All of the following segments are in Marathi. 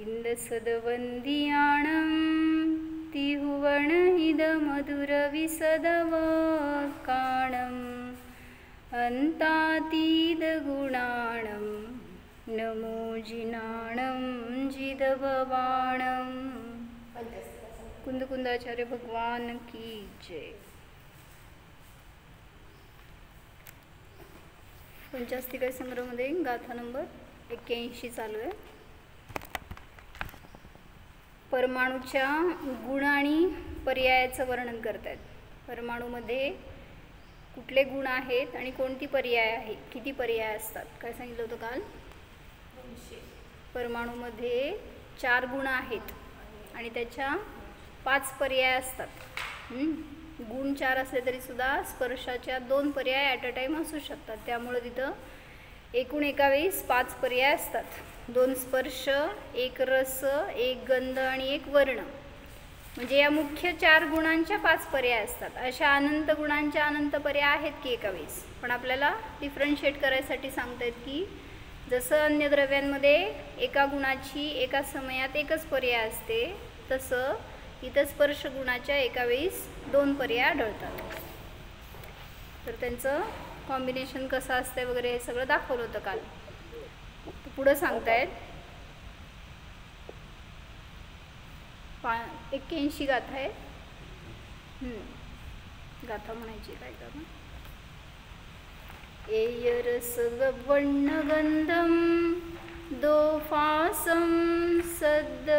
इंदसदवंदियाणं तिहुवणहिदमधुरविसदवकाणम् अन्तातीदगुणाणं नमो जिनाणं जिदभवाणं। कुंदकुंदाचार्य भगवान की जय। पंचास्तिका संग्रहमध्ये गाथा नंबर 81 चालू आहे। परमाणूच्या गुण आणि पर्यायाचं वर्णन करतात। परमाणूमध्ये कुठले गुण आहेत आणि कोणती पर्याय आहे, किती पर्याय असतात, काय सांगितलं होतं काल? 200। परमाणूमध्ये 4 गुण आहेत आणि त्याच्या 5 पर्याय असतात। गुण 4 असले तरी सुद्धा स्पर्शाच्या 2 पर्याय ॲट अ टाईम असू शकतात। त्यामुळे तिथं एकूण एका वेळेस 5 पर्याय असतात। 2 स्पर्श, 1 रस, 1 गंध आणि 1 वर्ण, म्हणजे या मुख्य 4 गुणांच्या 5 पर्याय असतात। अशा अनंत गुणांच्या अनंत पर्याय आहेत की एका वेळेस, पण आपल्याला डिफरन्शिएट करायसाठी सांगतायत की जसं अन्य द्रव्यांमध्ये एका गुणाची एका समयात एकच पर्याय असते, तसं इथं स्पर्श गुणाच्या एका वेळेस 2 पर्याय आढळतात। तर त्यांचं कॉम्बिनेशन कसं असतंय वगैरे हे सगळं दाखवलं होतं काल। पुढं सांगतायत 81 गाथा आहे। गाथा म्हणायची काय का? एयरसवर्णगंधं दोफासं सद्कारणमसद्दं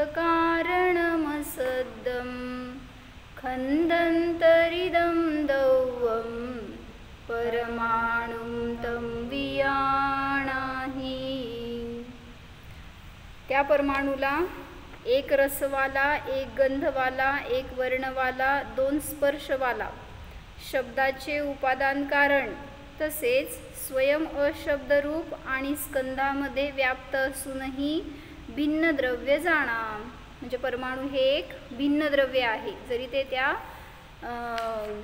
खन्दन्तरिदं दौवं परमाणुं तं वियाणाहि। त्या परमाणूला 1 रसवाला, 1 गंधवाला, 1 वर्णवाला, 2 स्पर्शवाला, शब्दाचे उपादान कारण तसेच स्वयं अशब्दरूप आणि स्कंधामध्ये व्याप्त असूनही भिन्न द्रव्य जाणा। म्हणजे परमाणू हे एक भिन्न द्रव्य आहे, जरी ते त्या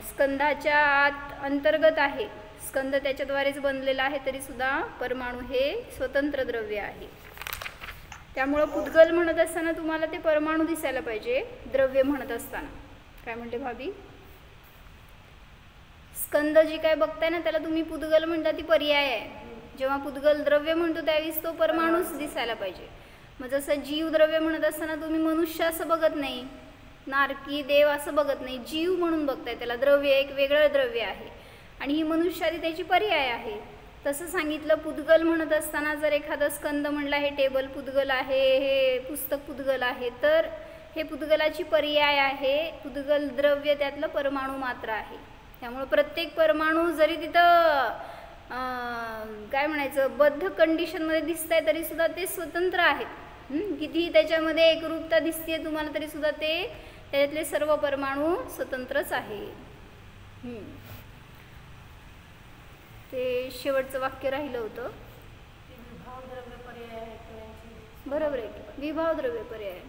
स्कंधाच्या आत अंतर्गत आहे, स्कंध त्याच्याद्वारेच बनलेला आहे, तरी सुद्धा परमाणू हे स्वतंत्र द्रव्य आहे। त्यामुळं पुद्गल म्हणत असताना तुम्हाला ते परमाणू दिसायला पाहिजे द्रव्य म्हणत असताना। काय म्हणते भाभी? स्कंद जी काय बघताय ना त्याला तुम्ही पुद्गल म्हणता, ती पर्याय आहे। जेव्हा पुद्गल द्रव्य म्हणतो त्यावेळेस तो परमाणूच दिसायला पाहिजे। मग जसं जीव द्रव्य म्हणत असताना तुम्ही मनुष्य असं बघत नाही, नारकी देव असं बघत नाही, जीव म्हणून बघताय त्याला। द्रव्य एक वेगळं द्रव्य आहे आणि ही मनुष्यादी त्याची पर्याय आहे। तसं सांगितलं पुद्गल म्हणत असताना जर एखादा स्कंद म्हणला हे टेबल पुद्गल आहे, हे पुस्तक पुद्गल आहे, तर हे पुद्गलाची पर्याय आहे। पुद्गल द्रव्य त्यातलं परमाणू मात्र आहे। त्यामुळे प्रत्येक परमाणू जरी तिथं काय म्हणायचं बद्ध कंडिशनमध्ये दिसतंय तरी सुद्धा ते स्वतंत्र आहेत। कितीही त्याच्यामध्ये एकरूपता दिसते तुम्हाला तरी सुद्धा ते त्यातले सर्व परमाणू स्वतंत्रच आहे। ते शेवटचं वाक्य राहिलं होतं। विभाव द्रव्य पर्याय आहे। बरोबर आहे, विभाव द्रव्य पर्याय।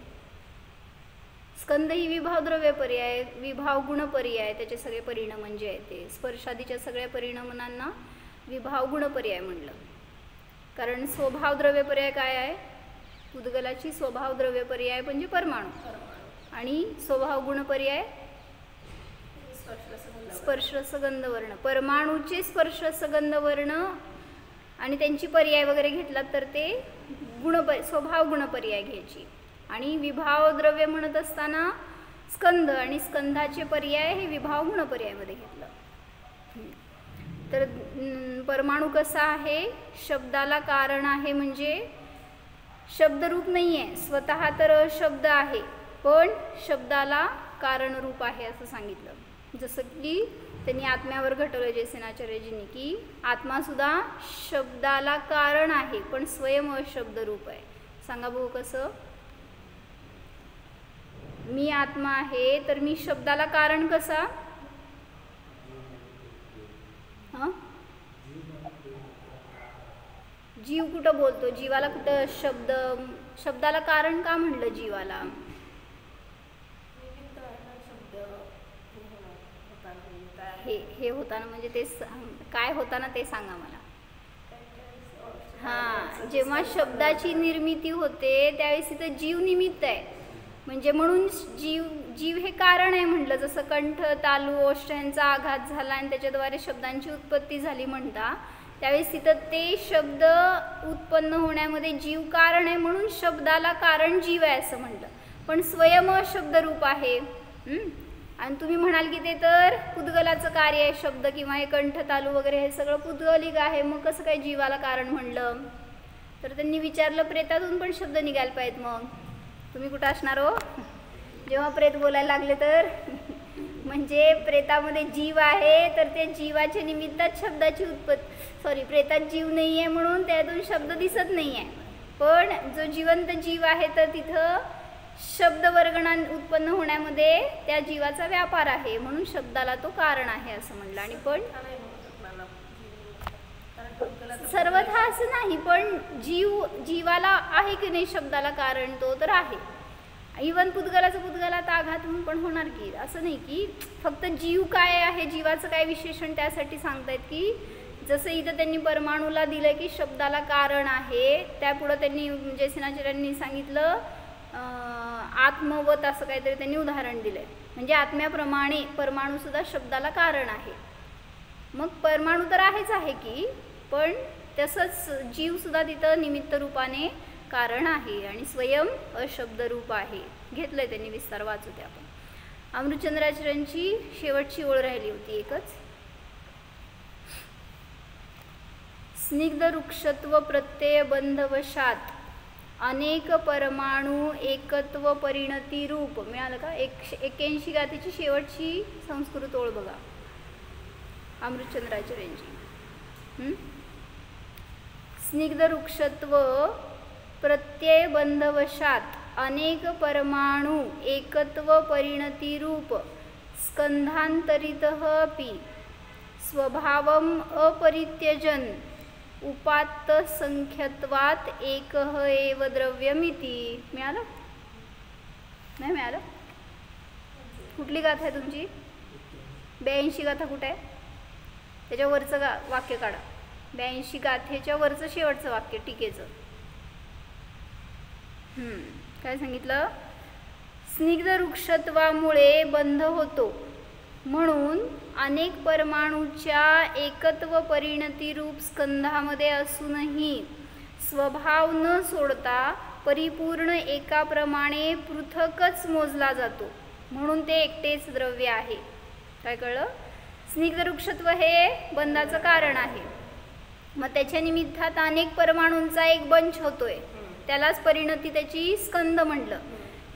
स्कंद ही विभाव द्रव्य पर्याय, विभाव गुण पर्याय, त्याचे सगळे परिणाम म्हणजे आहे ते स्पर्शादीच्या सगळ्या परिणामांना विभाव गुण पर्याय म्हणलं। कारण स्वभाव द्रव्य पर्याय काय आहे? पुद्गलाची स्वभाव द्रव्य पर्याय म्हणजे परमाणू, आणि स्वभाव गुण पर्याय स्पर्श रसगंध वर्ण। परमाणूचे स्पर्श रसगंध वर्ण आणि त्यांची पर्याय वगैरे घेतलात तर ते स्वभाव गुण पर्याय घ्यायची। आणि विभाव द्रव्य म्हणत असताना स्कंध आणि स्कंधाचे पर्याय हे विभाव गुण पर्यायामध्ये घेतलं। तर परमाणू कसा आहे? शब्दाला कारण आहे, म्हणजे शब्दरूप नाही आहे, स्वतः तर अशब्द आहे पण शब्दाला कारणरूप आहे असं सांगितलं। जसं की त्यांनी आत्म्यावर घटवलं जयसेनाचार्यजींनी की आत्मासुद्धा शब्दाला कारण आहे पण स्वयं अशब्दरूप आहे। सांगा बघू कसं? मी आत्मा आहे तर मी शब्दाला कारण कसा? जीव कुठं बोलतो? जीवाला कुठं शब्दाला कारण का म्हणलं जीवाला? हे होताना म्हणजे ते काय होताना ते सांगा मला। हां, जेव्हा शब्दाची निर्मिती होते त्यावेळेस तिथं जीव निमित्त आहे. म्हणजे म्हणून जीव हे कारण आहे म्हटलं. जसं कंठ, तालू, ओष्ठ यांचा आघात झाला आणि त्याच्याद्वारे शब्दांची उत्पत्ती झाली म्हणता, त्यावेळेस तिथं ते शब्द उत्पन्न होण्यामध्ये जीव कारण आहे म्हणून शब्दाला कारण जीव आहे असं म्हटलं. पण स्वयं शब्दरूप आहे. आणि तुम्ही म्हणाल की ते तर पुद्गलाचं कार्य आहे, शब्द किंवा हे कंठ, तालू वगैरे हे सगळं पुद्गलिक आहे, मग कसं काय जीवाला कारण म्हणलं? तर त्यांनी विचारलं, प्रेतातून पण शब्द निघायला पाहिजेत, मग तुम्ही कुठं असणार हो जेव्हा प्रेत बोलायला लागले तर? म्हणजे प्रेतामध्ये जीव आहे तर ते जीवाच्या निमित्ताच शब्दाची उत्पत्ती, प्रेतात जीव नाही आहे म्हणून त्यातून शब्द दिसत नाही आहे. पण जो जिवंत जीव आहे तर तिथं शब्द वर्गणा उत्पन्न होण्यामध्ये त्या जीवाचा व्यापार आहे म्हणून शब्दाला तो कारण आहे असं म्हणलं. आणि पण सर्वथा असं नाही, पण जीवाला आहे की नाही शब्दाला कारण, तो तर आहे. इवन पुद्गलात आघात होऊन पण होणार की, असं नाही की फक्त जीव काय आहे, जीवाचं काय विशेषण त्यासाठी सांगतायत की जसं इथं त्यांनी परमाणूला दिलं की शब्दाला कारण आहे, त्यापुढं त्यांनी जयसेनाचार्यांनी सांगितलं आत्मवत असं काहीतरी त्यांनी उदाहरण दिलंय. म्हणजे आत्म्याप्रमाणे परमाणूसुद्धा शब्दाला कारण आहे. मग परमाणू तर आहेच आहे की, पण तसंच जीवसुद्धा तिथं निमित्त रूपाने कारण आहे आणि स्वयं अशब्दरूप आहे. घेतलंय त्यांनी विस्तार, वाचू ते आपण. अमृतचंद्राचार्यांची शेवटची ओळ राहिली होती एकच. स्निग्ध वृक्षत्व प्रत्यय बंधवशात अनेक परमाणू एकत्व परिणती रूप. मिळालं का? 81 गाथेची शेवटची संस्कृत ओळ बघा अमृतचंद्राचार्यांची. स्निग्ध वृक्षत्व प्रत्यय बंधवशात अनेक परमाणू एकत्व परिणती रूप स्कंधांतरितः अपि स्वभावम अपरित्यजन उपात्त संख्यत्वात एकः एव द्रव्यमिति. मिळालं? नाही मिळालं? कुठली गाथा आहे तुमची? 82 गाथा कुठे आहे? त्याच्या वरचं वाक्य काढा. 82 गाथेच्या वरचं शेवटचं वाक्य टीकेचं. काय सांगितलं? स्निग्ध वृक्षत्वामुळे बंध होतो म्हणून अनेक परमाणूच्या एकत्व परिणती रूप स्कंधामध्ये असूनही स्वभाव न सोडता परिपूर्ण एकाप्रमाणे पृथकच मोजला जातो म्हणून ते एकटेच द्रव्य आहे. काय कळलं? स्निग्ध वृक्षत्व हे बंधाचं कारण आहे. मग त्याच्या निमित्तात अनेक परमाणूंचा एक बंच होतोय, त्यालाच परिणती त्याची स्कंद म्हटलं.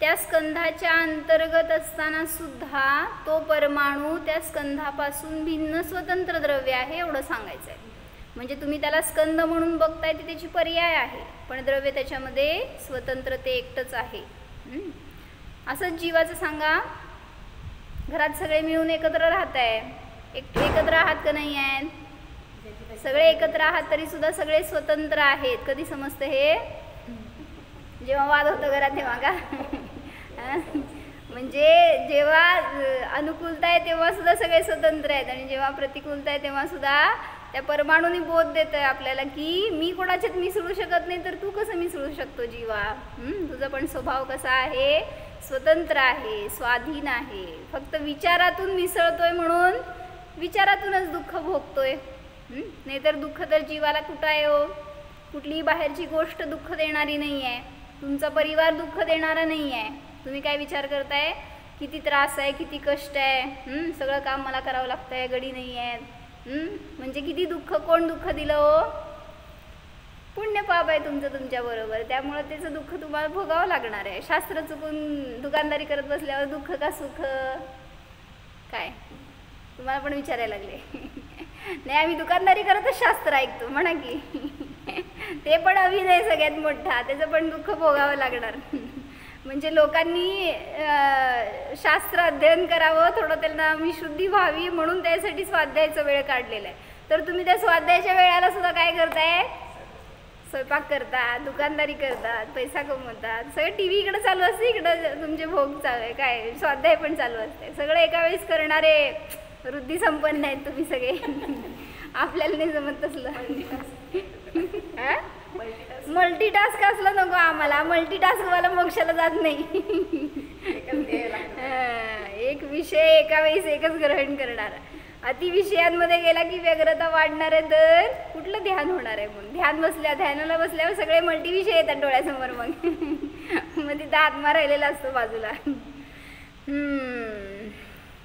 त्या स्कंधाच्या अंतर्गत असताना सुद्धा तो परमाणू त्या स्कंधापासून भिन्न स्वतंत्र द्रव्य आहे एवढं सांगायचं आहे. म्हणजे तुम्ही त्याला स्कंद म्हणून बघताय ते त्याची पर्याय आहे, पण द्रव्य त्याच्यामध्ये स्वतंत्र ते एकटंच आहे. असंच जीवाचं सांगा. घरात सगळे मिळून एकत्र राहत आहे, एकत्र आहात का नाही आहेत? सगळे एकत्र आहात तरी सुद्धा सगळे स्वतंत्र आहेत. कधी समजतं हे? जेव्हा वाद होतं घरात तेव्हा का? म्हणजे जेव्हा अनुकूलता आहे तेव्हा सुद्धा सगळे स्वतंत्र आहेत आणि जेव्हा प्रतिकूलता आहे तेव्हा सुद्धा त्या परमाणूंनी बोध देत आहे आपल्याला की मी कोणाच्यात मिसळू शकत नाही तर तू कसं मिसळू शकतो जीवा? तुझा पण स्वभाव कसा आहे? स्वतंत्र आहे, स्वाधीन आहे. फक्त विचारातून मिसळतोय म्हणून विचारातूनच दुःख भोगतोय. नाहीतर दुःख तर जीवाला कुठं आहे हो? कुठलीही बाहेरची गोष्ट दुःख देणारी नाही आहे, तुमचा परिवार दुःख देणारा नाही आहे. तुम्ही काय विचार करताय? किती त्रास आहे, किती कष्ट आहे, सगळं काम मला करावं लागतं आहे, गडी नाही आहेत. म्हणजे किती दुःख, कोण दुःख दिलं हो? पुण्य पाप आहे तुमचं तुमच्याबरोबर, त्यामुळं त्याचं दुःख तुम्हाला भोगावं लागणार आहे. शास्त्र चुकून दुकानदारी करत बसल्यावर दुःख का सुख? काय तुम्हाला पण विचारायला लागले? नाही, आम्ही दुकानदारी करतच शास्त्र ऐकतो म्हणा की. ते पण अभिनय सगळ्यात मोठा, त्याचं पण दुःख भोगावं लागणार. म्हणजे लोकांनी शास्त्र अध्ययन करावं, थोडं त्यांना विशुद्धी व्हावी म्हणून त्यासाठी स्वाध्यायाचा वेळ काढलेला आहे. तर तुम्ही त्या स्वाध्यायाच्या वेळेला सुद्धा काय करताय? स्वयंपाक करतात, दुकानदारी करतात, पैसा कमवतात, सगळं टी व्ही इकडं चालू असते, इकडं तुमचे भोग चालू आहे, काय स्वाध्याय पण चालू असते. सगळं एका वेळेस करणारे वृद्धी संपन्न आहेत तुम्ही सगळे. आपल्याला नाही जमत तसलं. मल्टीटास्क असलं नको आम्हाला, मल्टीटास्कवाला मोक्षाला जात नाही. एक विषय एका वेळेस एकच ग्रहण करणार. अतिविषयांमध्ये गेला की व्यग्रता वाढणार आहे, तर कुठलं ध्यान होणार आहे. मग ध्यानाला बसल्यावर सगळे मल्टीविषय येतात डोळ्यासमोर. मग तिथं आत्मा राहिलेला असतो बाजूला.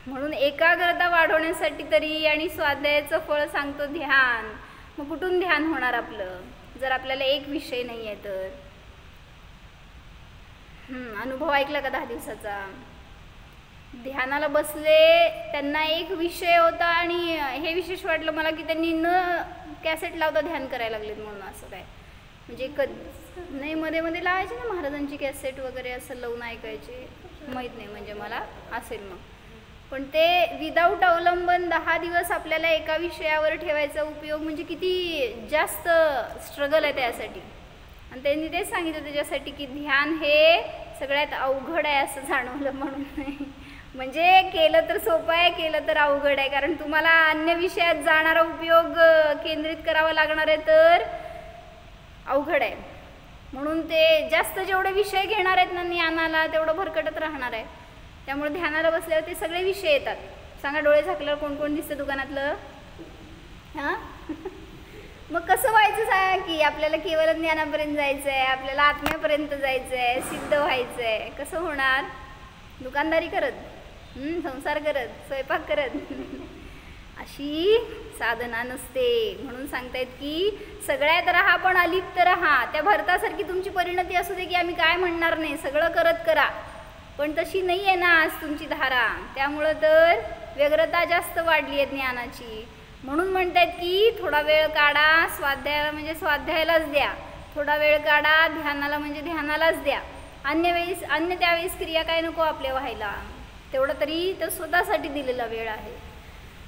म्हणून एकाग्रता वाढवण्यासाठी तरी आणि स्वाध्यायाचं फळ सांगतो ध्यान. मग कुठून ध्यान होणार आपलं जर आपल्याला एक विषय नाही आहे तर. अनुभव ऐकला का 10 दिवसाचा? ध्यानाला बसले, त्यांना एक विषय होता आणि हे विशेष वाटलं मला की त्यांनी न कॅसेट लावता ध्यान करायला लागलेत. म्हणून असं काय म्हणजे नाही, मध्ये मध्ये लावायचे ना महाराजांची कॅसेट वगैरे, असं लावून ऐकायचे. माहीत नाही म्हणजे मला असेल मग. पण ते विदाऊट अवलंबन 10 दिवस आपल्याला एका विषयावर ठेवायचा उपयोग म्हणजे किती जास्त स्ट्रगल आहे त्यासाठी. आणि त्यांनी तेच सांगितलं त्याच्यासाठी की ध्यान हे सगळ्यात अवघड आहे असं जाणवलं. म्हणून नाही म्हणजे केलं तर सोपं आहे, केलं तर अवघड आहे. कारण तुम्हाला अन्य विषयात जाणारा उपयोग केंद्रित करावा लागणार आहे तर अवघड आहे. म्हणून ते जास्त जेवढे विषय घेणार आहेत ना ज्ञानाला तेवढं भरकटत राहणार आहे. त्यामुळे ध्यानाला बसल्यावर ते सगळे विषय येतात. सांगा, डोळे झाकल्यावर कोण कोण दिसतं दुकानातलं? मग कसं व्हायचं सांगा की आपल्याला केवळ ज्ञानापर्यंत जायचं आहे, आपल्याला आत्म्यापर्यंत जायचं आहे, सिद्ध व्हायचं आहे. कसं होणार? दुकानदारी करत, संसार करत, स्वयंपाक करत अशी साधना नसते. म्हणून सांगतायत की सगळ्यात राहा पण अलिप्त राहा. त्या भरतासारखी तुमची परिणती असू दे की आम्ही काय म्हणणार नाही, सगळं करत करा, पण तशी नाही आहे ना आज तुमची धारा. त्यामुळं तर व्यग्रता जास्त वाढली आहे ज्ञानाची. म्हणून म्हणतात की थोडा वेळ काढा स्वाध्यायाला म्हणजे स्वाध्यायालाच द्या, थोडा वेळ काढा ध्यानाला म्हणजे ध्यानालाच द्या. अन्य त्यावेळेस क्रिया काय नको आपल्या व्हायला. तेवढं तरी तर स्वतःसाठी दिलेला वेळ आहे,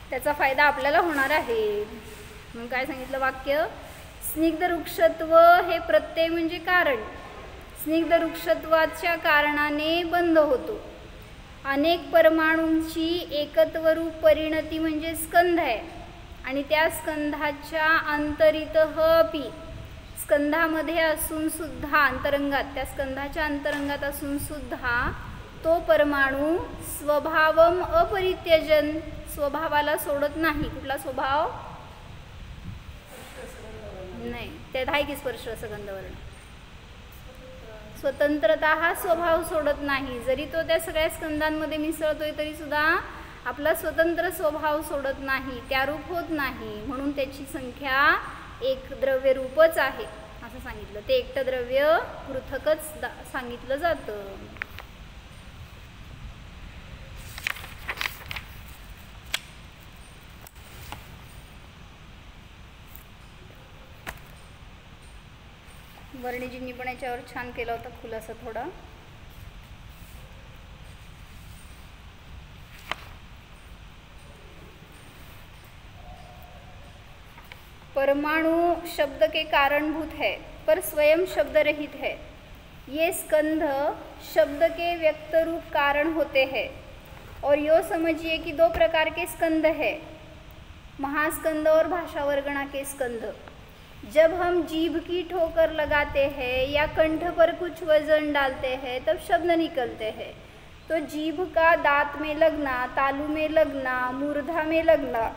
त्याचा फायदा आपल्याला होणार आहे. म्हणून काय सांगितलं वाक्य? स्निग्ध वृक्षत्व हे प्रत्यय म्हणजे कारण. स्निग्ध वृक्षत्वाच्या कारणाने बंध होतो. अनेक परमाणूंची एकत्वरूप परिणती म्हणजे स्कंध आहे. आणि त्या स्कंधाच्या अंतरितः अपि, स्कंधामध्ये असून सुद्धा अंतरंगात, त्या स्कंधाच्या अंतरंगात असून सुद्धा तो परमाणू स्वभावम अपरित्यजन, स्वभावाला सोडत नाही. कुठला स्वभाव? नाही, त्यात आहे की स्पर्श सगंधवर्ण. स्वतंत्रता हा स्वभाव सोडत नाही. जरी तो त्या सगळ्या स्कंदांमध्ये मिसळतोय तरी सुद्धा आपला स्वतंत्र स्वभाव सोडत नाही, त्यारूप होत नाही. म्हणून त्याची संख्या एक द्रव्य रूपच आहे असं सांगितलं. ते एकटं द्रव्य पृथकच सांगितलं जातं. वर्णिजींनी पण याच्यावर छान केला होता खुलासा थोडा. परमाणु शब्द के कारणभूत है पर स्वयं शब्द रहित है. ये स्कंध शब्द के व्यक्त रूप कारण होते हैं. और यो समझिए कि 2 प्रकार के स्कंद है, महास्कंद और भाषावर्गणा के स्कंध. जब हम जीभ की ठोकर लगाते हैं या कंठ पर कुछ वजन डालते हैं तब शब्द निकलते हैं. तो जीभ का दांत में लगना, तालू में लगना, मूर्धा में लगना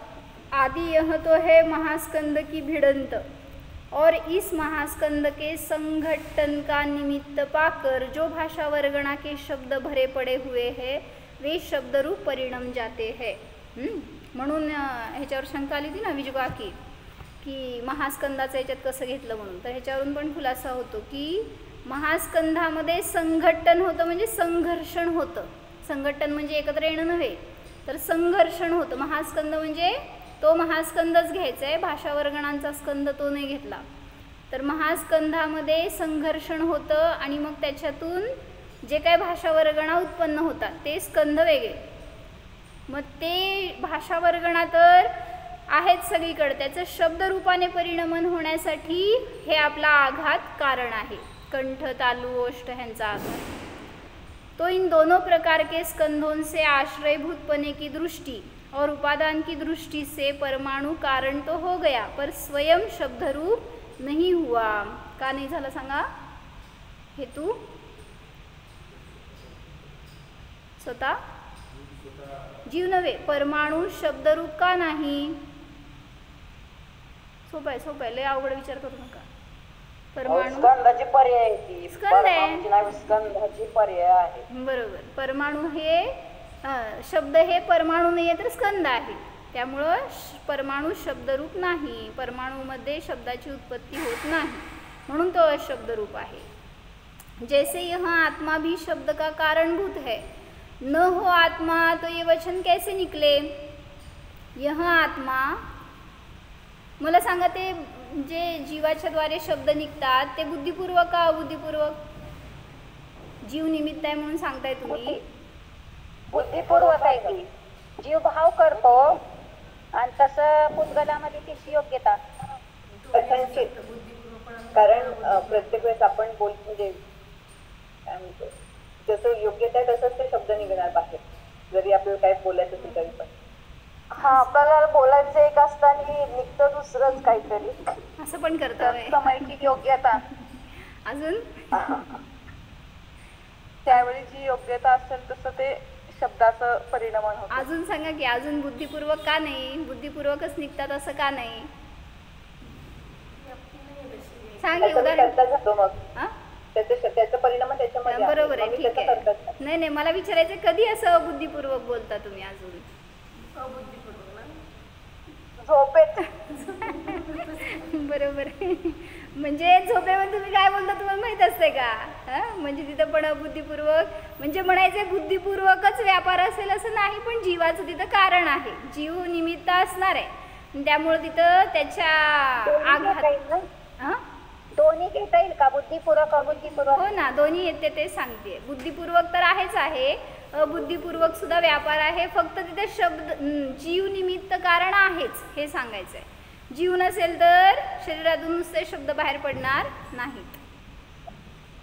आदि यह तो है महास्कंद की भिड़ंत. और इस महास्कंद के संघटन का निमित्त पाकर जो भाषा वर्गणा के शब्द भरे पड़े हुए हैं वे शब्द रूप परिणम जाते हैं. म्हणून ह्याच्यावर शंका आली होती ना विजगा की महास्कंदाचं याच्यात कसं घेतलं म्हणून. तर ह्याच्यावरून पण खुलासा होतो की महास्कंधामध्ये संघटन होतं म्हणजे संघर्षण होतं. संघटन म्हणजे एकत्र येणं नव्हे तर संघर्षण होतं. महास्कंद म्हणजे तो महास्कंदच घ्यायचा आहे, भाषावर्गणांचा स्कंद तो नाही घेतला. तर महास्कंधामध्ये संघर्षण होतं आणि मग त्याच्यातून जे काही भाषावर्गणा उत्पन्न होतात ते स्कंद वेगळे. मग ते भाषावर्गणा तर आहेत सगळीकडे, त्याचं शब्दरूपाने परिणमन होण्यासाठी हे आपला आघात कारण आहे. कंठ, तालू, ओष्ठ ह्यांचा आघात. तो इन दोनों प्रकार के स्कंधों से आश्रयभूत पने की दृष्टि और उपादान की दृष्टि से परमाणु कारण तो हो गया पर स्वयं शब्द रूप नहीं हुआ. का नाही झालं सांगा हेतू स्वतः जीव नव्हे परमाणु शब्दरूप का नाही सोपं आहे लय अवघड विचार करू नका परमाणु स्कंदाची पर्याय आहे ती. स्कंद आहे. परमाणूची नाही, स्कंदाची पर्याय आहे. बरोबर परमाणु हे शब्द हे परमाणु नाही आहे तर स्कंद आहे त्यामुळं परमाणु शब्दरूप नाही परमाणुमध्ये शब्दाची उत्पत्ती होत नाही म्हणून तो अशब्दरूप आहे जैसे यहाँ आत्मा भी शब्द का कारणभूत है न हो आत्मा तो ये वचन कैसे निकले यहाँ आत्मा मला सांगा ते जे जीवाच्या द्वारे शब्द निघतात ते बुद्धिपूर्वक का अबुद्धिपूर्वक जीव निमित्त आहे म्हणून सांगताय तुम्ही बुद्धिपूर्वक आहे की जीव भाव करतो आणि तसं पुद्गलामध्ये तिची योग्यता कारण प्रत्येक वेळेस आपण म्हणजे काय म्हणतो जसं योग्यता आहे तसंच ते शब्द निघणार बाहेर जरी आपल्याला काय बोलायचं असेल तरी पण हा आपल्याला बोलायचं एक असताना निघतं दुसरंच काहीतरी असं पण करता समयची योग्यता अजून त्यावेळी जी योग्यता असेल तसं ते शब्दाचं परिणाम होतं अजून सांगा की अजून बुद्धिपूर्वक का नाही बुद्धिपूर्वकच निघतात असं का नाही सांग की उदाहरण जातो मग त्याचा परिणाम त्याच्यामध्ये बरोबर आहे ठीक आहे नाही मला विचारायचं कधी असं बुद्धिपूर्वक बोलता तुम्ही अजून झोपेत बरोबर म्हणजे झोपेमध्ये तुम्ही काय बोलता तुम्हाला माहित असते का म्हणजे तिथं पण बुद्धिपूर्वक म्हणजे म्हणायचं बुद्धिपूर्वकच व्यापार असेल असं नाही पण जीवाचं तिथं कारण आहे जीव निमित्त असणार आहे त्यामुळे तिथं त्याच्या आघात दोन्ही घेता येईल का बुद्धिपूर्वक अबुद्धिपूर्वक हो ना दोन्ही येते ते सांगते बुद्धिपूर्वक तर आहेच आहे अबुद्धिपूर्वक सुद्धा व्यापार आहे फक्त तिथे शब्द जीव निमित्त कारण आहेच हे सांगायचं आहे जीव नसेल तर शरीरातून नुसते शब्द बाहेर पडणार नाहीत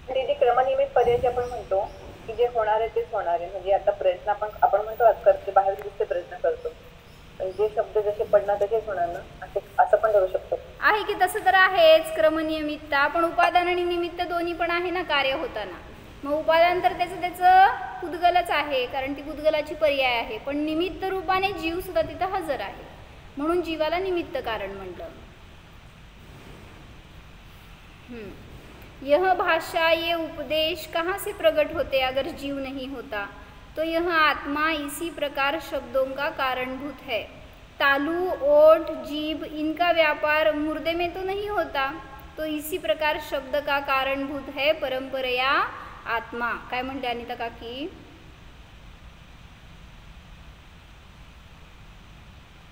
जे क्रमनियमित पर्याय आपण म्हणतो की जे होणार आहे तेच होणार आहे म्हणजे आता प्रयत्न आपण म्हणतो आज करते बाहेर दिसते प्रयत्न करतो पण जे शब्द जसे पडणार तसेच होणार ना असं पण करू शकतो आहे की तसं तर आहेच क्रमनियमितता पण उपादान आणि निमित्त दोन्ही पण आहे ना कार्य होताना मग उपादान तर त्याचं पुद्गलच आहे कारण ती पुद्गलाची पर्याय आहे पण निमित्त रूपाने जीव सुद्धा तिथं हजर आहे म्हणून जीवाला निमित्त कारण म्हटलं यह भाषा ये उपदेश कहाँ से प्रकट होते अगर जीव नहीं होता तो यह आत्मा इसी प्रकार शब्दों का कारणभूत है तालू ओठ जीभ इनका व्यापार मुर्दे में तो नहीं होता तो इसी प्रकार शब्द का कारणभूत है परंपरया आत्मा काय म्हणते अनिता काकी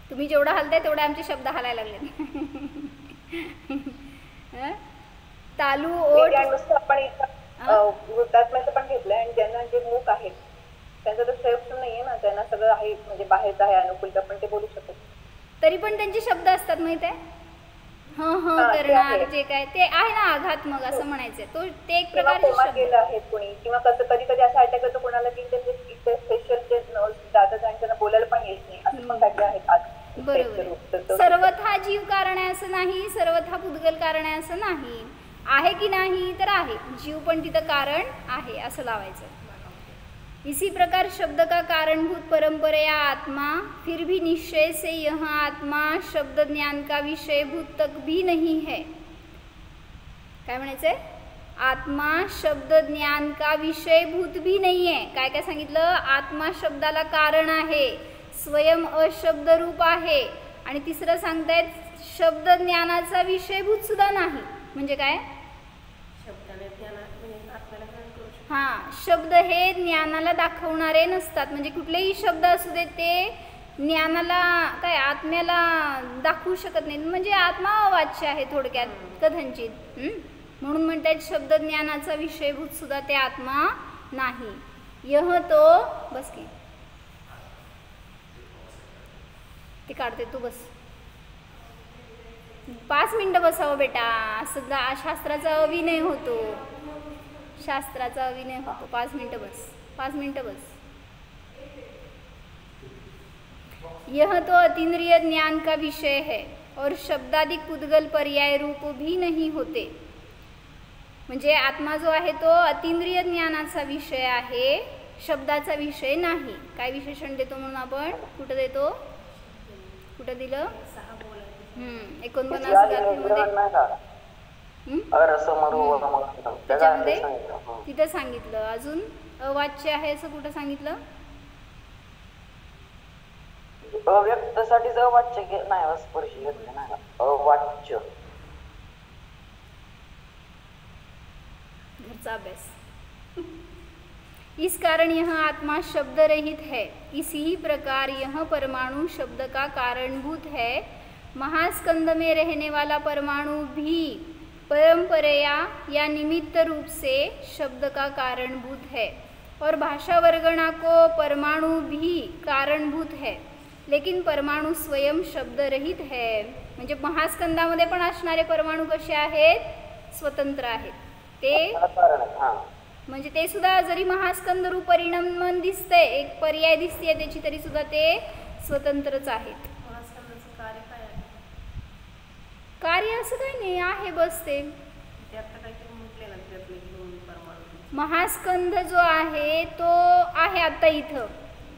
तुम्ही जेवढा हलताय तेवढे आमचे शब्द हलायला लागले तालू ओठ आपण वृत्तात्म्याचं पण घेतलंय आणि ज्यांना जे मूक आहेत त्यांचं तर सेफ नाहीये ना त्यांना सगळं आहे म्हणजे बाहेरचं आहे अनुकूलता पण ते बोलू शकत तरी पण त्यांचे शब्द असतात माहित आहे करणार जे काय ते आहे ना आघात मग असं म्हणायचंय तो ते एक प्रकारचे शब्द आहेत कोणी किंवा कसं कधी कधी असं अटॅक होतो कोणाला की ते स्पेशल जे दादा त्यांना बोलायला पण येत नाही असं पण काही आहेत बरोबर सर्वथा जीव कारण आहे असं नाही सर्वथा पुद्गल कारण आहे असं नाही आहे की नाही तर आहे जीव पण तिथं कारण आहे असं लावायचं इसी प्रकार शब्द का कारणभूत परंपरया आत्मा फिर भी निश्चय से यह आत्मा शब्द ज्ञान का विषयभूत तक भी नहीं है काय म्हणायचंय आत्मा शब्द ज्ञान का विषयभूत भी नहीं है काय काय सांगितलं आत्मा शब्दाला कारण आहे स्वयं अशब्द रूप आहे आणि तिसरं सांगतायत शब्द ज्ञानाचा विषयभूत सुद्धा नाही म्हणजे काय शब्द हे ज्ञानाला दाखवणारे नसतात म्हणजे कुठलेही शब्द असू दे ते ज्ञानाला काय आत्म्याला दाखवू शकत नाही म्हणजे आत्मा अवाच्य आहे थोडक्यात कथनचित म्हणून म्हणतात शब्द ज्ञानाचा विषयभूत सुद्धा ते आत्मा नाही यह तो बस की ते काढते तू बस 5 मिनिटं बसावं बेटा सगळा शास्त्राचा अभिनय होतो शास्त्राचा अभिनय होतो 5 मिनिटं बस 5 मिनिटं बस यह तो अतीन्द्रिय ज्ञान का विषय है और शब्दादिक पुद्गल पर्याय रूप भी नहीं होते म्हणजे आत्मा जो आहे तो अतींद्रिय ज्ञानाचा विषय आहे, शब्दाचा विषय नाही. काय विशेषण देतो म्हणून आपण? कुठं देतो? कुठं दिलं? 49 त्याच्यामध्ये तिथं सांगितलं. अजून अवाच्य आहे असं कुठं सांगितलं? अव्यक्तसाठीच अवाच्य नाही, स्पर्श घेतलं नाही, अवाच्य. घरचा अभ्यास. इस कारण यह आत्मा शब्द रहित है, इसी प्रकार यह परमाणु शब्द का कारणभूत है. महास्कंद में रहने वाला परमाणु भी परंपराया या निमित्त रूप से शब्द का कारणभूत है और भाषा वर्गणा को परमाणु भी कारणभूत है, लेकिन परमाणु स्वयं शब्द रहित है. म्हणजे महास्कंदामध्ये पण असणारे परमाणु कसे आहेत? स्वतंत्र आहेत. ते म्हणजे ते सुद्धा जरी महास्कंद रूप परिणाम दिसते, एक पर्याय दिसते त्याची, तरी सुद्धा ते स्वतंत्रच आहेत. महास्कंदाचं कार्य काय आहे? कार्य असं काही नाही आहे, बस ते महास्कंद जो आहे तो आहे आता इथं,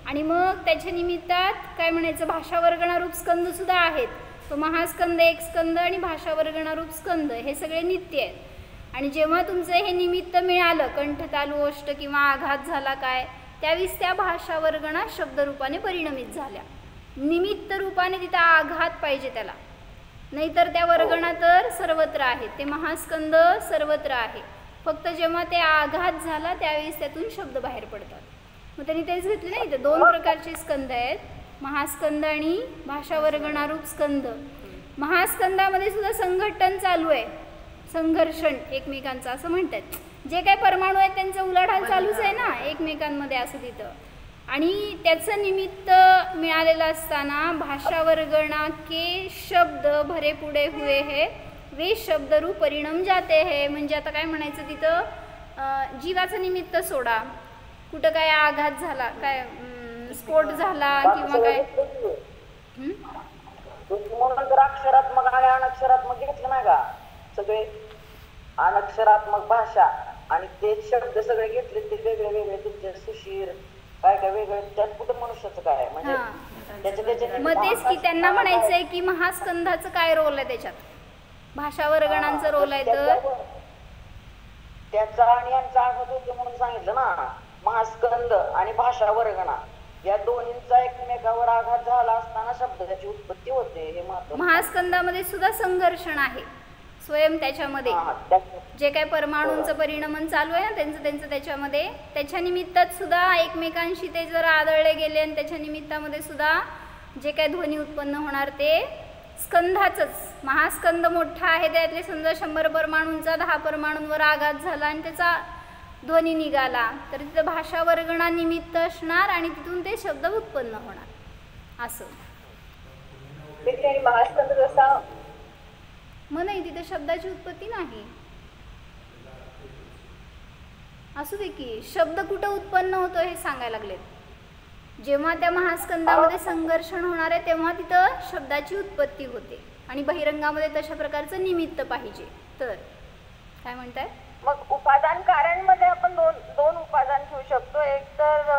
आणि मग त्याच्या निमित्तात काय म्हणायचं, भाषा वर्गणारूप स्कंद सुद्धा आहेत. तो महास्कंद एक स्कंद आणि भाषा वर्गणारूप स्कंद हे सगळे नित्य आहेत. आणि जेव्हा तुमचं हे निमित्त मिळालं, कंठ तालू ओष्ठ किंवा आघात झाला काय, त्यावेळेस त्या भाषा वर्गणा शब्दरूपाने परिणमित झाल्या. निमित्त रूपाने तिथं आघात पाहिजे त्याला, नाहीतर त्या वर्गणा तर सर्वत्र आहेत. ते महास्कंद सर्वत्र आहे, फक्त जेव्हा ते आघात झाला त्यावेळेस त्यातून शब्द बाहेर पडतात. मग त्यांनी तेच घेतले नाही. इथं 2 प्रकारचे स्कंद आहेत, महास्कंद आणि भाषा वर्गणारूप स्कंद. महास्कंदामध्ये सुद्धा संघटन चालू आहे, संघर्षण एकमेकांचं असं म्हणतात. जे काही परमाणू आहेत त्यांचं उलाढाल चालूच आहे ना एकमेकांमध्ये असं तिथं. आणि त्याचं निमित्त मिळालेलं असताना भाषा वर्गणा के शब्द भरे पुढे हुए है, वे शब्दरूप परिणाम जाते है. म्हणजे आता काय म्हणायचं तिथं, जीवाचं निमित्त सोडा, कुठं काय आघात झाला, काय स्फोट झाला किंवा काय, अक्षरात्मक आणि अनक्षरात्मक घेतलं नाही का, सगळे अनक्षरात्मक भाषा आणि ते शब्द सगळे घेतले, ते वेगळे वेगळे तुमचे सुशीर काय काय वेगळे, त्यात कुठं मनुष्याचं काय म्हणजे मग तेच की त्यांना म्हणायचंय की महास्कंधाचं काय रोल आहे त्याच्यात, भाषा वर्गणांचा रोल आहे. तर त्याचा आणि यांचा आघात होतो म्हणून सांगितलं ना. महास्कंद आणि भाषा वर्गणा या दोन्हींचा एकमेकावर आघात झाला असताना शब्दाची उत्पत्ती होते. हे महत्त्वाचं. महास्कंदामध्ये सुद्धा संघर्षण आहे स्वयं त्याच्यामध्ये, जे काही परमाणूंचं परिणमन चालू आहे ना त्यांचं त्याच्यामध्ये, त्याच्या निमित्तात सुद्धा एकमेकांशी ते जर आदळले गेले आणि त्याच्या निमित्तामध्ये सुद्धा जे काही ध्वनी उत्पन्न होणार ते स्कंधाचंच. महास्कंद मोठा आहे, त्यातले समजा 100 परमाणूंचा 10 परमाणूंवर आघात झाला आणि त्याचा ध्वनी निघाला, तर तिथं भाषा वर्गणा निमित्त असणार आणि तिथून ते शब्द उत्पन्न होणार असं. महास्कंद जसा मग नाही, तिथे शब्दाची उत्पत्ती नाही. असू दे की, शब्द कुठं उत्पन्न होतो हे सांगायला लागलेत. जेव्हा त्या महास्कंदामध्ये संघर्षण होणार आहे तेव्हा तिथं शब्दाची उत्पत्ती होते, आणि बहिरंगामध्ये तशा प्रकारचं निमित्त पाहिजे. तर काय म्हणताय? मग उपादान कारण मध्ये आपण दोन उपादान घेऊ शकतो. एक तर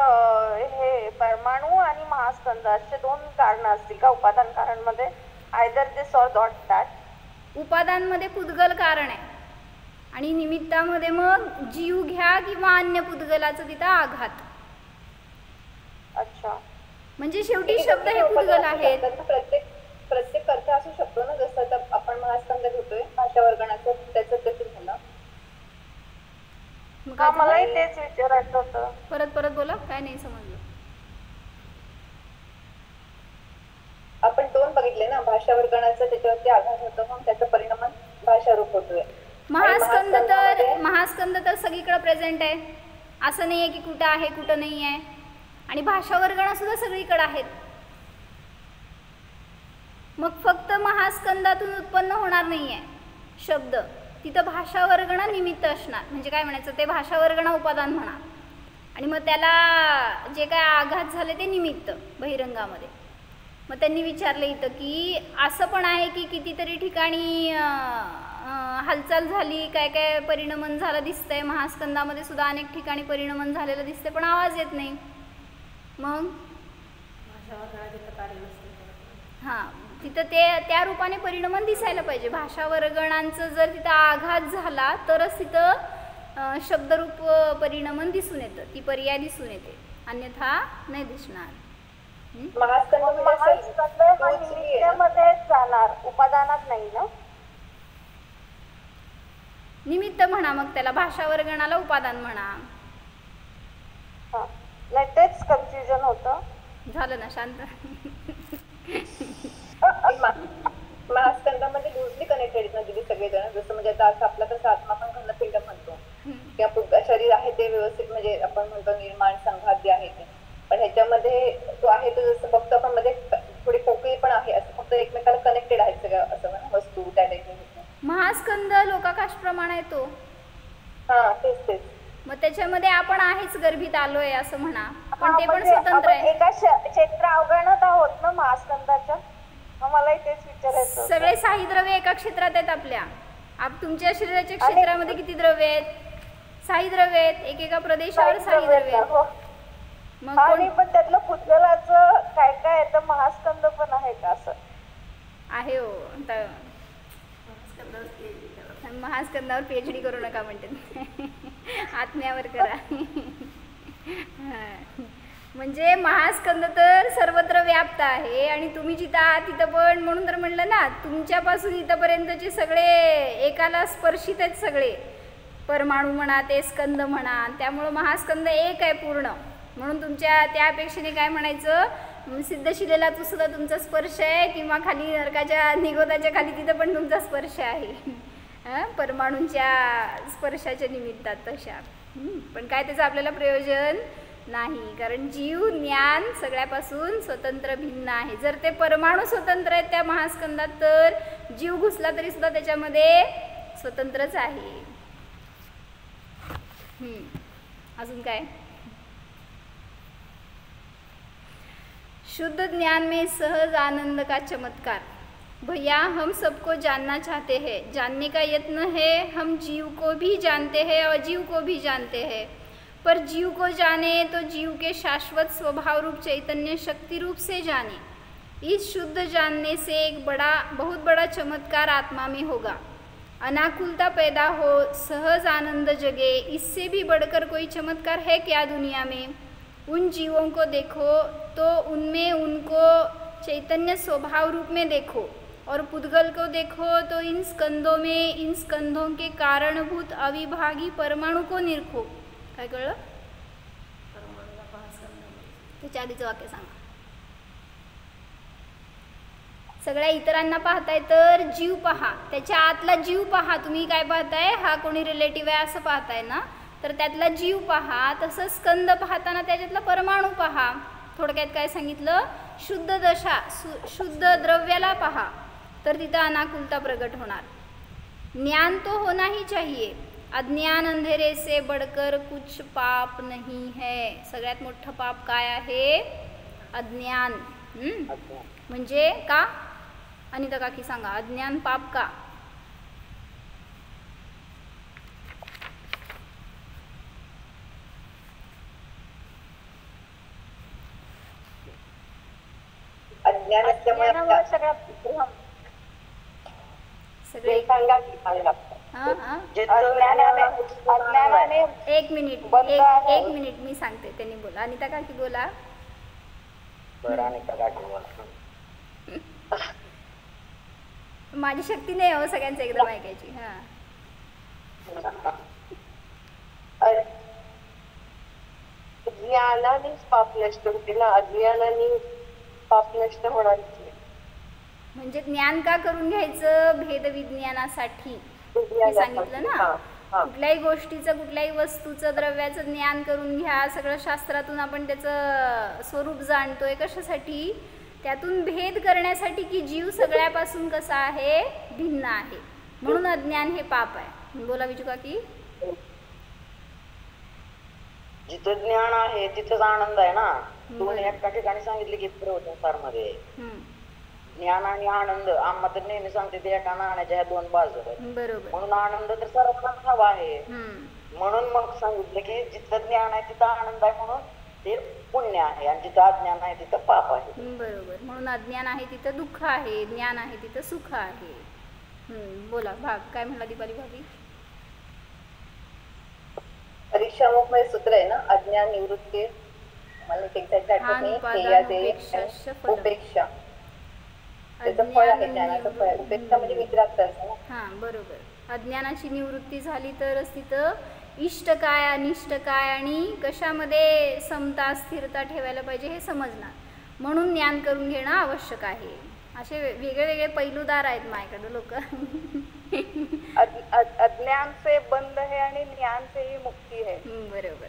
हे परमाणू आणि महास्कंद असे 2 कारण असतील का उपादान कारण मध्ये? Either this or that. उपादानमध्ये पुद्गल कारण आहे आणि निमित्तामध्ये मग जीव घ्या किंवा अन्य पुद्गलाचं तिथं आघात. अच्छा, म्हणजे शेवटी शब्द हे पुद्गल आहेत. प्रत्येक अर्थ असू शकतो ना, जसं आपण महास्कंद घेतोय भाषा वर्गणाचं, त्याचं तसंच झालं. मलाही तेच विचारायचं होतं. परत बोला, काय नाही समजलं. आपण 2 बघितले ना, भाषा वर्गणाचं त्याच्यावरती आघात होतो, मग त्याचा परिणाम भाषा रूप होतोय. महास्कंद तर सगळीकडे प्रेझेंट आहे, असं नाही आहे की कुठं आहे कुठं नाही आहे. आणि भाषा वर्गणा सुद्धा सगळीकडे आहेत. मग फक्त महास्कंदातून उत्पन्न होणार नाही आहे शब्द, तिथं भाषा वर्गणा निमित्त असणार. म्हणजे काय म्हणायचं, ते भाषा वर्गणा उपादान म्हणा, आणि मग त्याला जे काय आघात झाले ते निमित्त बहिरंगामध्ये. मग त्यांनी विचारलं इथं की असं पण आहे की कितीतरी ठिकाणी हालचाल झाली, काय काय परिणमन झालं दिसतंय. महास्कंदामध्ये सुद्धा अनेक ठिकाणी परिणमन झालेलं दिसतंय, पण आवाज येत नाही. मग हां, तिथं त्या रूपाने परिणमन दिसायला पाहिजे. भाषा वर्गणांचं जर तिथं आघात झाला तरच तिथं शब्दरूप परिणमन दिसून येतं, ती पर्याय दिसून येते, अन्यथा नाही दिसणार. जाणार, उपादानात नाही ना. निमित्त म्हणा मग त्याला, भाषा वर्गणाला उपादान म्हणा. नाही, तेच कन्फ्युजन होतं. झालं ना शांत. महास्कंदामध्ये लूजली कनेक्टेड ना दिली सगळेजण. जसं म्हणजे आता असं आपला कसं आत्मा पण खंडपिंड म्हणतो की आपण शरीर आहे ते व्यवस्थित, म्हणजे आपण म्हणतो निर्माण संघात आहे ते, पण ह्याच्यामध्ये तो आहे तो जसं फक्त आपण मध्ये थोडी पोकळी पण आहे, असं फक्त एकमेकाला कनेक्टेड आहेत सगळ्या असं म्हणा वस्तू त्या टाईपने. महास्कंद लोकाकाश प्रमाण आहे तो. हा, तेच तेच. मग त्याच्यामध्ये आपण आहेच गर्भित आलोय असं म्हणा, पण ते पण स्वतंत्र आहे. एका क्षेत्र अवगणत आहोत ना महास्कंदाच्या. मला तेच विचारायचं. सगळे साही द्रव्य एका क्षेत्रात आहेत आपल्या. तुमच्या शरीराच्या क्षेत्रामध्ये किती द्रव्य आहेत? साही द्रव्य आहेत, एकेका प्रदेशावर साही द्रव्य आहेत. मग आणि पण त्यातलं पुद्गलाचं काय काय आहे तर महास्कंद पण आहे का असं आहे? हो, महास्कंदावर PhD करू नका म्हणते, आत्म्यावर करा. म्हणजे महास्कंद तर सर्वत्र व्याप्त आहे आणि तुम्ही जिथं आहात तिथं पण, म्हणून तर म्हणलं ना, तुमच्यापासून इथंपर्यंतचे सगळे एकाला स्पर्शित आहेत सगळे परमाणू म्हणा, ते स्कंद म्हणा. त्यामुळं महास्कंद एक आहे पूर्ण. म्हणून तुमच्या त्या अपेक्षेने काय म्हणायचं, सिद्धशिलेला सुद्धा तुमचा स्पर्श आहे, किंवा खाली नरकाच्या निगोदाच्या खाली तिथं पण तुमचा स्पर्श आहे, परमाणूंच्या स्पर्शाच्या निमित्तात तशा. पण काय त्याचं आपल्याला प्रयोजन नाही, कारण जीव ज्ञान सगळ्यापासून स्वतंत्र भिन्न आहे. जर ते परमाणू स्वतंत्र आहेत त्या महास्कंदात, तर जीव घुसला तरी सुद्धा त्याच्यामध्ये स्वतंत्रच आहे. अजून काय? शुद्ध ज्ञान में सहज आनंद का चमत्कार. भैया हम सबको जानना चाहते हैं, जानने का यत्न है. हम जीव को भी जानते हैं और जीव को भी जानते हैं, पर जीव को जाने तो जीव के शाश्वत स्वभाव रूप चैतन्य शक्ति रूप से जाने. इस शुद्ध जानने से एक बहुत बड़ा चमत्कार आत्मा में होगा. अनाकुलता पैदा हो, सहज आनंद जगे, इससे भी बढ़कर कोई चमत्कार है क्या दुनिया में? उन जीवों को देखो तो उनमें उनको चैतन्य स्वभाव रूप में देखो, और पुद्गल को देखो तो इन स्कंदों में इन स्कंदों के कारणभूत अविभागी परमाणु को निरखो. काय कळलं? त्याच्या आधीचं वाक्य सांगा. सगळ्या इतरांना पाहताय तर जीव पहा, त्याच्या आतला जीव पहा. तुम्ही काय पाहताय, हा कोणी रिलेटिव्ह आहे असं पाहताय ना, तर त्यातला जीव पहा. तसं स्कंद पाहताना त्याच्यातला परमाणू पहा. थोडक्यात काय सांगितलं, शुद्ध दशा, शुद्ध द्रव्याला पहा, तर तिथं अनाकुलता प्रगट होणार. ज्ञान तो होना ही चाहिए. अज्ञान अंधेरे से बढ़कर कुछ पाप नहीं है. सगळ्यात मोठं पाप काय आहे? अज्ञान. म्हणजे का? अनिता काकी सांगा, अज्ञान पाप का? अज्ञान असल्यामुळे सगळे अज्ञानाने. एक मिनिट मी सांगते, त्यांनी बोला. अनिता काकी बोला. माझी शक्ती नाही हो सगळ्यांचं एकदम ऐकायची. ज्ञानानेच पाप नष्ट होते ना, अज्ञानाने पाप नष्ट होणार. म्हणजे ज्ञान का करून घ्यायचं? भेद विज्ञानासाठी सांगितलं ना. कुठल्याही गोष्टीचं, कुठल्याही वस्तूचं, द्रव्याचं ज्ञान करून घ्या. सगळं शास्त्रातून आपण त्याचं स्वरूप जाणतोय. कशासाठी? त्यातून भेद करण्यासाठी, की जीव सगळ्यापासून कसा आहे? भिन्न आहे. म्हणून अज्ञान हे पाप आहे. बोला विजू काकी. जिथे ज्ञान आहे तिथेच आनंद आहे ना. तुम्ही एका ठिकाणी सांगितले की प्रवचनसार मध्ये ज्ञान आणि आनंद आम्हा तर नेहमी सांगते ते एका नाण्याच्या ह्या दोन बाजू आहेत. बरोबर. म्हणून आनंद तर सर्वांनाच हवा आहे. हम्म. म्हणून मग सांगितलं की जिथं ज्ञान आहे तिथं आनंद आहे, म्हणून ते पुण्य आहे, आणि जिथं अज्ञान आहे तिथं पाप आहे. बरोबर. म्हणून अज्ञान आहे तिथं दुःख आहे, ज्ञान आहे तिथं सुख आहे. बोला भाग काय म्हणला दीपाली भाभी? परीक्षामुख मध्ये सूत्र आहे ना, अज्ञान निवृत्ती, मला एक्झॅक्ट आठवत नाही, उपेक्षा. त्याचं फळ आहे ज्ञानाचं फळ. उपेक्षा म्हणजे वितराग ना. हा बरोबर. अज्ञानाची निवृत्ती झाली तरच तिथं इष्ट काय अनिष्ट काय आणि कशामध्ये समता स्थिरता ठेवायला पाहिजे हे समजणार. म्हणून ज्ञान करून घेणं आवश्यक आहे. असे वेगळे वेगळे पैलूदार आहेत माझ्याकडे लोक. अज्ञान से बंद है आणि ज्ञान से ही मुक्ती है. बरोबर.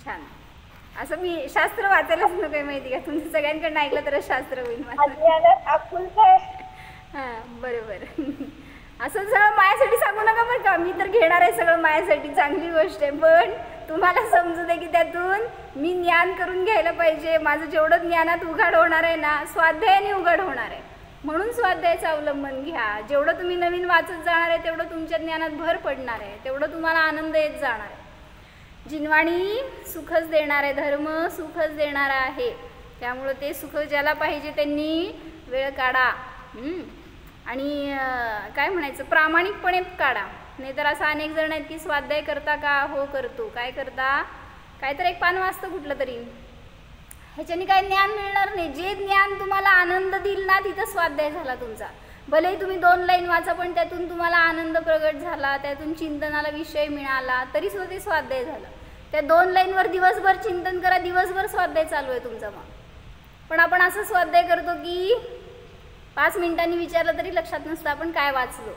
छान. असं मी शास्त्र वाचायलाच नको माहिती का, तुमचं सगळ्यांकडनं ऐकलं तरच शास्त्र होईल. हा बरोबर. असं सगळं माझ्यासाठी सांगू नका बरं का, मी तर घेणार आहे सगळं माझ्यासाठी, चांगली गोष्ट आहे, पण तुम्हाला समजू दे की त्यातून मी ज्ञान करून घ्यायला पाहिजे. माझं जेवढं ज्ञानात उघाड होणार आहे ना, स्वाध्यायाने उघाड होणार आहे. म्हणून स्वाध्यायाचं अवलंबन घ्या. जेवढं तुम्ही नवीन वाचत जाणार आहे तेवढं तुमच्या ज्ञानात भर पडणार आहे, तेवढं तुम्हाला आनंद येत जाणार आहे. जिनवाणी सुखच देणार आहे, धर्म सुखच देणारा आहे. त्यामुळं ते सुख ज्याला पाहिजे त्यांनी वेळ काढा. आणि काय म्हणायचं, प्रामाणिकपणे काढा. नाहीतर असं अनेक जण आहेत की स्वाध्याय करता का, हो करतो, काय करता, काय तर एक पान वाचतं कुठलं तरी, ह्याच्याने काय ज्ञान मिळणार नाही. जे ज्ञान तुम्हाला आनंद देईल ना तिथं स्वाध्याय झाला तुमचा. भलेही तुम्ही 2 लाईन वाचा पण त्यातून तुम्हाला आनंद प्रगट झाला, त्यातून चिंतनाला विषय मिळाला, तरी सुद्धा ते स्वाध्याय झालं. त्या 2 लाईनवर दिवसभर चिंतन करा, दिवसभर स्वाध्याय चालू आहे तुमचा. मग पण आपण असं स्वाध्याय करतो की 5 मिनिटांनी विचारलं तरी लक्षात नसतं आपण काय वाचलो.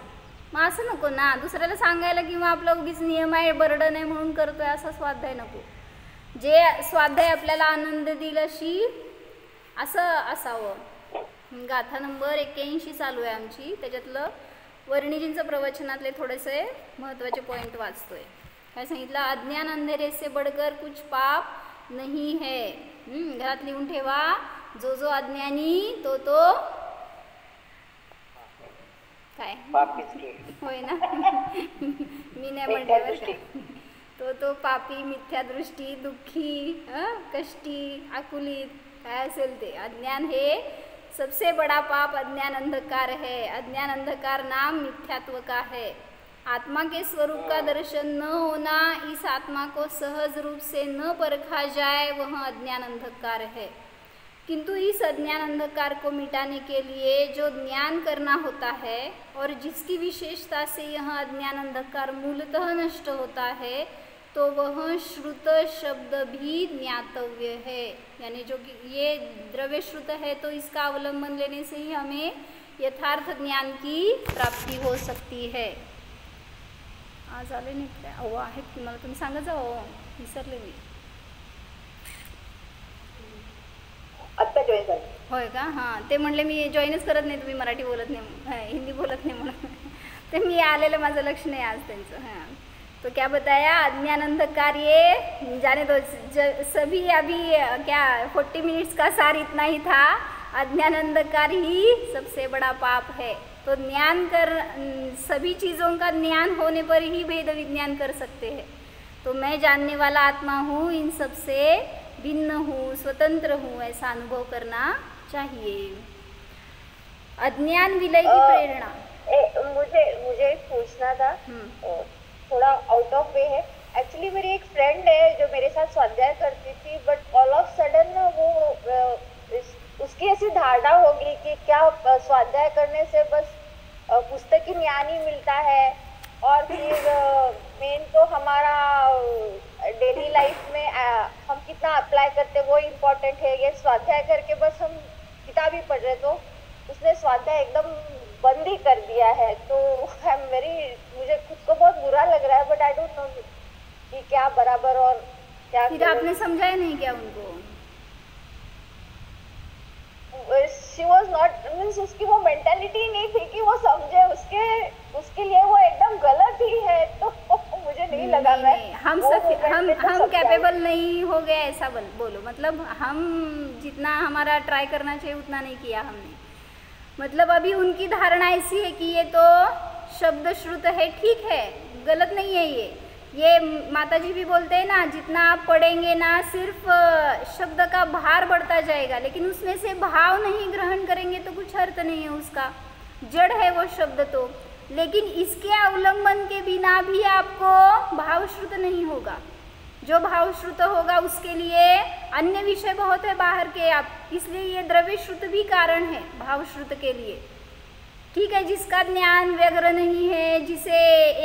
मग असं नको ना, दुसऱ्याला सांगायला किंवा आपला उगीच नियम आहे, बर्डन आहे म्हणून करतोय असा स्वाध्याय नको. जे स्वाध्याय आपल्याला आनंद देईल असं असावं. गाथा नंबर 81 चालू आहे आमची, त्याच्यातलं वर्णिजींचं प्रवचनातले थोडेसे महत्त्वाचे पॉईंट वाचतोय. काय सांगितलं, अज्ञान अंधेरे से बढ़कर कुछ पाप नहीं है. घरात लिहून ठेवा, जो जो अज्ञानी तो काय होय ना. मी नाही म्हटलं, तो पापी, मिथ्या दृष्टी, दुःखी, कष्टी, आकुलित काय असेल ते. अज्ञान हे सबसे बड़ा पाप अज्ञान अंधकार है. अज्ञान अंधकार नाम मिथ्यात्व का है. आत्मा के स्वरूप का दर्शन न होना, इस आत्मा को सहज रूप से न परखा जाए, वह अज्ञान अंधकार है. किंतु इस अज्ञान अंधकार को मिटाने के लिए जो ज्ञान करना होता है और जिसकी विशेषता से यह अज्ञान अंधकार मूलतः नष्ट होता है, तो वह श्रुत शब्द भी ज्ञातव्य है. यानी जो कि ये द्रव्य श्रुत है तो इसका अवलंबन लेने से ही हमें यथार्थ ज्ञान की प्राप्ति हो सकती है. आज आले नाही काय? अहो आहेत की, मला तुम्ही सांगा जाओ, विसरले मी. आत्ता जॉईन झाले. होय का? हां, ते म्हणले मी जॉईनच करत नाही, तुम्ही मराठी बोलत नाही, हिंदी बोलत नाही म्हणून. ते मी आलेलं माझं लक्ष नाही आज त्यांचं. हां, तो क्या बताया, अज्ञान अंधकार ये जाने दो, सभी अभी क्या 40 मिनट्स का सार इतना ही था. अज्ञान अंधकार ही सबसे बड़ा पाप है. तो ज्ञान कर, सभी चीज़ों का ज्ञान होने पर ही भेद विज्ञान कर सकते हैं. तो मैं जानने वाला आत्मा हूँ, इन सबसे भिन्न हूँ, स्वतंत्र हूँ, ऐसा अनुभव करना चाहिए. अज्ञान विलय की प्रेरणा. मुझे पूछना था, थोड़ा आउट ऑफ वे है. एक्चुअली मेरी एक फ्रेंड है जो मेरे साथ स्वाध्याय करती थी, बट ऑल ऑफ सडन वो उसकी ऐसी धारणा होगी कि क्या स्वाध्याय करने से बस पुस्तकी ज्ञान ही मिलता है, और फिर मेन तो हमारा डेली लाइफ में हम कितना अप्लाई करते वो इम्पोर्टेंट है. ये स्वाध्याय करके बस हम किताब ही पढ़ रहे, तो उसने स्वाध्याय एकदम बंद ही कर दिया है. तो आई एम वेरी, मुझे खुद को बहुत बुरा लग रहा है, बट आई डोंट नो कि क्या बराबर और क्या. फिर आपने समझाया नहीं क्या उनको? She was not, मीन्स उसकी वो मेंटालिटी नहीं थी कि वो समझे. उसके लिए वो एकदम गलत ही है. तो मुझे नहीं लगा. हम कैपेबल नहीं हो गए ऐसा बोलो. मतलब हम जितना हमारा ट्राई करना चाहिए उतना नहीं किया हमने. मतलब अभी उनकी धारणा ऐसी है कि ये तो शब्द श्रुत है, ठीक है, गलत नहीं है ये माता जी भी बोलते हैं ना, जितना आप पढ़ेंगे ना सिर्फ शब्द का भार बढ़ता जाएगा, लेकिन उसमें से भाव नहीं ग्रहण करेंगे तो कुछ अर्थ नहीं है उसका, जड़ है वो शब्द तो। लेकिन इसके अवलंबन के बिना भी आपको भावश्रुत नहीं होगा। जो भावश्रुत होगा उसके लिए अन्य विषय बहुत है बाहर के, आप इसलिए ये द्रव्य श्रुत भी कारण है भावश्रुत के लिए, ठीक है। जिसका ज्ञान व्यग्र नहीं है, जिसे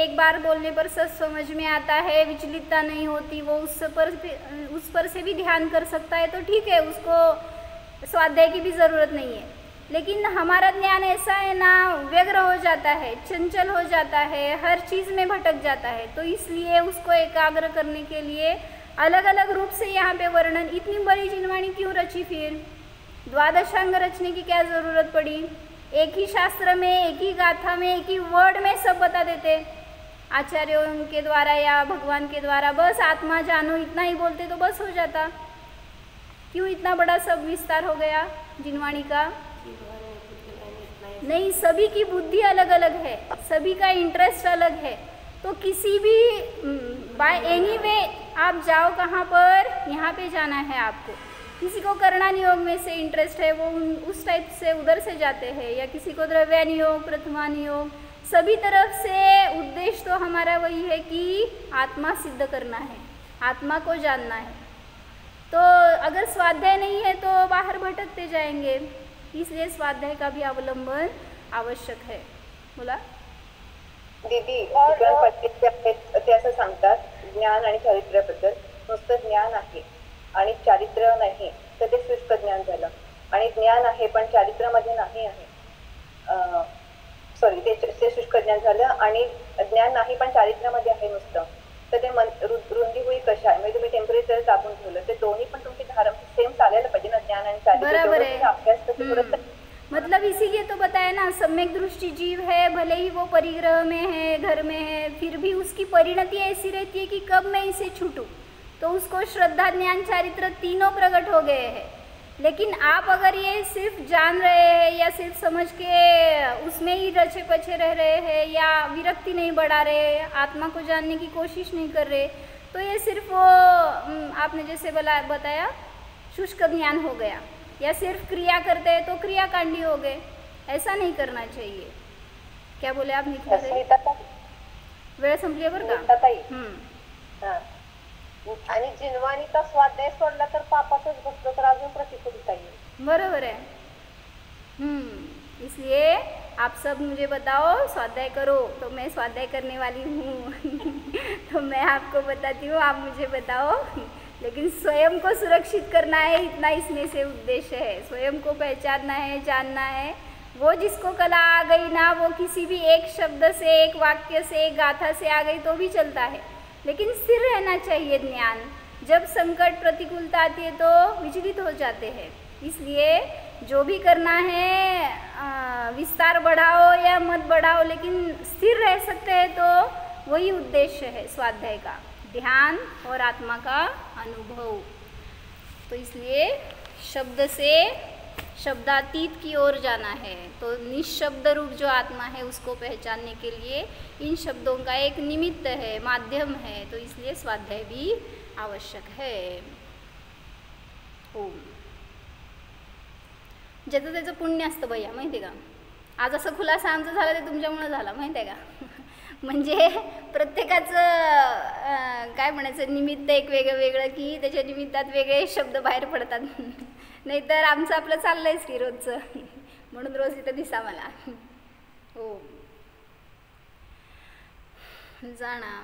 एक बार बोलने पर सब समझ में आता है, विचलितता नहीं होती, वो उस पर से भी ध्यान कर सकता है, तो ठीक है, उसको स्वाध्याय की भी ज़रूरत नहीं है। लेकिन हमारा ज्ञान ऐसा है ना, व्यग्र हो जाता है, चंचल हो जाता है, हर चीज़ में भटक जाता है, तो इसलिए उसको एकाग्र करने के लिए अलग अलग रूप से यहाँ पे वर्णन। इतनी बड़ी जिनवाणी क्यों रची फिर? द्वादशांग रचने की क्या ज़रूरत पड़ी? एक ही शास्त्र में, एक ही गाथा में, एक ही वर्ड में सब बता देते आचार्यों के द्वारा या भगवान के द्वारा, बस आत्मा जानो इतना ही बोलते तो बस हो जाता। क्यों इतना बड़ा सब विस्तार हो गया जिनवाणी का? नहीं, सभी की बुद्धि अलग अलग है, सभी का इंटरेस्ट अलग है, तो किसी भी बाय एनी वे आप जाओ कहाँ पर, यहाँ पे जाना है आपको। किसी को करणान योग में से इंटरेस्ट है, वो उस टाइप से उधर से जाते हैं, या किसी को द्रव्यान योग, प्रथमान योग, सभी तरफ से उद्देश्य तो हमारा वही है कि आत्मा सिद्ध करना है, आत्मा को जानना है। तो अगर स्वाध्याय नहीं है तो बाहर भटकते जाएंगे, इसलिए स्वाध्याय का भी अवलंबन आवश्यक है। बोला दीदी, ते असं सांगतात ज्ञान आणि चारित्र्याबद्दल, नुसतं ज्ञान आहे आणि चारित्र्य नाही तर ते शुष्क ज्ञान झालं, आणि ज्ञान आहे पण चारित्र्यामध्ये नाही आहे, सॉरी ते शुष्क ज्ञान झालं, आणि ज्ञान नाही पण चारित्र्यामध्ये आहे नुसतं, तर ते रुंदी होई कशा आहे, म्हणजे तुम्ही टेम्परेचर दाबून ठेवलं, ते दोन्ही पण तुमची धारा सेम चालायला पाहिजे ना, ज्ञान आणि चारित्र्य अभ्यास तर मतलब इसीलिए तो बताया ना, सम्यक दृष्टि जीव है, भले ही वो परिग्रह में है, घर में है, फिर भी उसकी परिणति ऐसी रहती है कि कब मैं इसे छूटूं, तो उसको श्रद्धा ज्ञान चारित्र तीनों प्रकट हो गए हैं। लेकिन आप अगर ये सिर्फ जान रहे हैं या सिर्फ समझ के उसमें ही रचे पचे रह रहे हैं, या विरक्ति नहीं बढ़ा रहे, आत्मा को जानने की कोशिश नहीं कर रहे, तो ये सिर्फ वो आपने जैसे बताया शुष्क ज्ञान हो गया, या सिर्फ क्रिया करते हैं तो क्रियाकांडी हो गए। ऐसा नहीं करना चाहिए। क्या बोले आप? वेळ संपली बरं का? आणि जिनवाणीचा स्वाध्याय सोडला तर पापातच बसलं तर अजून प्रतिकूलता येईल। बरोबर है। इसलिए आप सब मुझे बताओ, स्वाध्याय करो, तो मैं स्वाध्याय करने वाली हूँ तो मैं आपको बताती हूँ, आप मुझे बताओ, लेकिन स्वयं को सुरक्षित करना है, इतना इसमें से उद्देश्य है। स्वयं को पहचानना है, जानना है। वो जिसको कला आ गई ना, वो किसी भी एक शब्द से, एक वाक्य से, एक गाथा से आ गई तो भी चलता है, लेकिन स्थिर रहना चाहिए ज्ञान। जब संकट प्रतिकूलता आती है तो विचलित हो जाते हैं। इसलिए जो भी करना है, विस्तार बढ़ाओ या मत बढ़ाओ, लेकिन स्थिर रह सकते हैं तो वही उद्देश्य है स्वाध्याय का, ध्यान और आत्मा का अनुभव। तो इसलिए शब्द से शब्दातीत की ओर जाना है, तो निशब्द रूप जो आत्मा है उसको पहचानने के लिए इन शब्दों का एक निमित्त है, माध्यम है, तो इसलिए स्वाध्याय भी आवश्यक है। ओम। ज्याचं त्याचं पुण्य असतं भैया, माहिती आहे का? आज असं खुलासा आमचा झाला ते तुमच्यामुळे झाला, माहिती आहे का? म्हणजे प्रत्येकाचं काय म्हणायचं, निमित्त एक वेगळं वेगळं, की त्याच्या निमित्तात वेगळे शब्द बाहेर पडतात नाहीतर आमचं आपलं चाललंय श्री रोजचं, म्हणून रोज इथं दिसा मला। हो, जाणा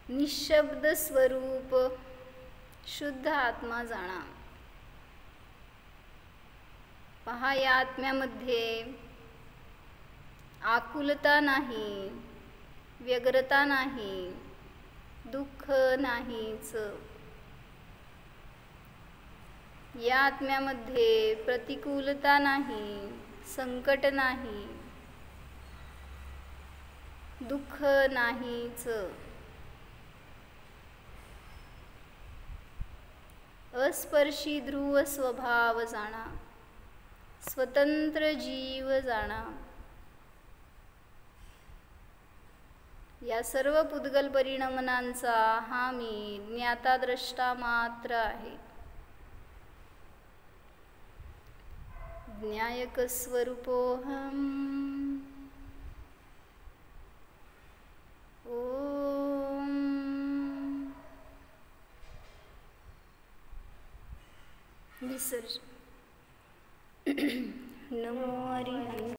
निशब्द स्वरूप शुद्ध आत्मा जाणा। पहा, या आत्म्यामध्ये आकुलता नाही, व्यग्रता नाही, दुःख नाहीच। या आत्म्यामध्ये प्रतिकूलता नाही, संकट नाही, दुःख नाहीच। अस्पर्शी ध्रुव स्वभाव जाणा, स्वतंत्र जीव जाणा. या सर्व पुद्गल परिणमनांचा हा मी ज्ञाता द्रष्टा मात्र आहे. ज्ञायक स्वरूपोहम. ओम विसर्जन. नमो हरि.